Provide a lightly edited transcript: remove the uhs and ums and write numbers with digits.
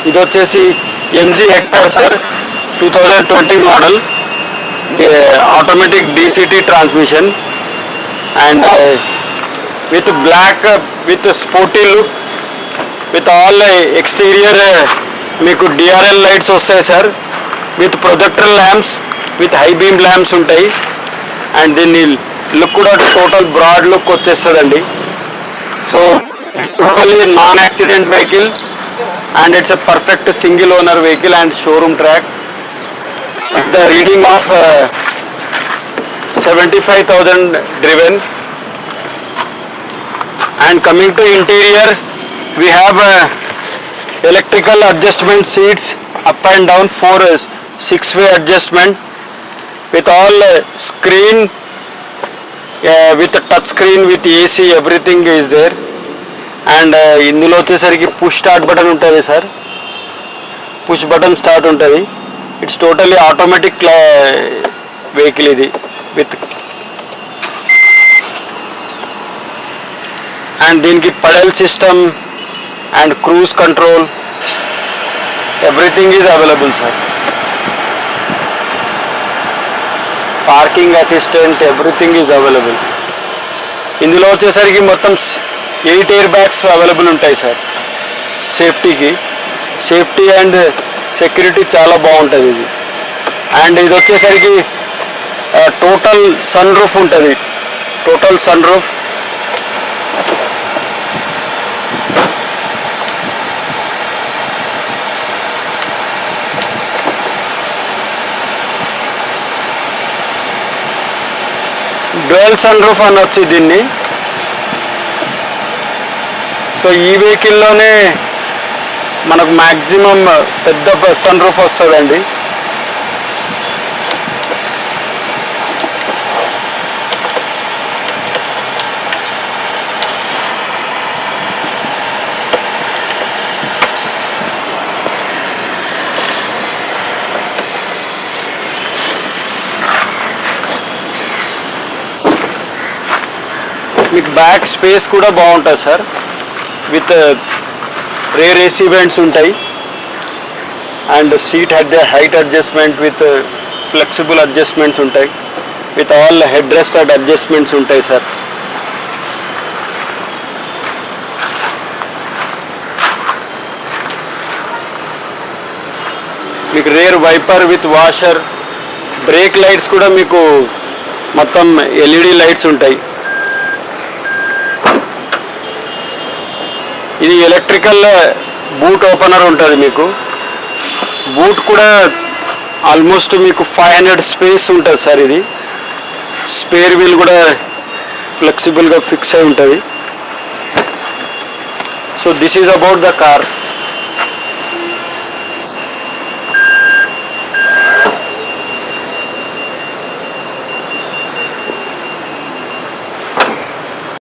ఇది వచ్చేసి MG Hector sir, 2020 model, automatic DCT transmission and with black with sporty look with all exterior మీకు DRL lights వస్తాయి sir, with projector lamps with high beam lamps ఉంటాయి. And దీన్ని look కూడా total broad look వచ్చేస్తుందండి. So it's totally non accident vehicle and it's a perfect single owner vehicle and showroom track. The reading of 75,000 driven. And coming to interior, we have electrical adjustment seats, up and down, 4 6-way adjustment with all screen, with touch screen, with AC, everything is there. And ఇందులో వచ్చేసరికి push start button ఉంటుంది sir, push button start ఉంటుంది. It's totally automatic vehicle ఇది with. And దీనికి paddle system and cruise control, everything is available sir. Parking assistant, everything is available. ఇందులో వచ్చేసరికి మొత్తం 8 airbags available ఉంటాయి సార్. సేఫ్టీ అండ్ సెక్యూరిటీ చాలా బాగుంటుంది ఇది. అండ్ ఇది వచ్చేసరికి టోటల్ సన్ రూఫ్ ఉంటుంది, total sunroof. Dual sunroof అనొచ్చు దీన్ని. సో ఈ వెహికల్లోనే మనకు మ్యాక్సిమం పెద్ద సన్ రూఫ్ వస్తుందండి. మీకు బ్యాక్ స్పేస్ కూడా బాగుంటుంది sir, with rear AC vents ఉంటాయి. And seat height adjustment with flexible adjustments ఉంటాయి, with all headrest adjustments ఉంటాయి సార్. మీకు rear wiper with washer, brake lights కూడా మీకు మొత్తం LED లైట్స్ ఉంటాయి. ఇది ఎలక్ట్రికల్ బూట్ ఓపెనర్ ఉంటుంది మీకు. బూట్ కూడా ఆల్మోస్ట్ మీకు 500 స్పేస్ ఉంటుంది సార్. ఇది స్పేర్ వీల్ కూడా ఫ్లెక్సిబుల్గా ఫిక్స్ అయి ఉంటుంది. So this is about the car.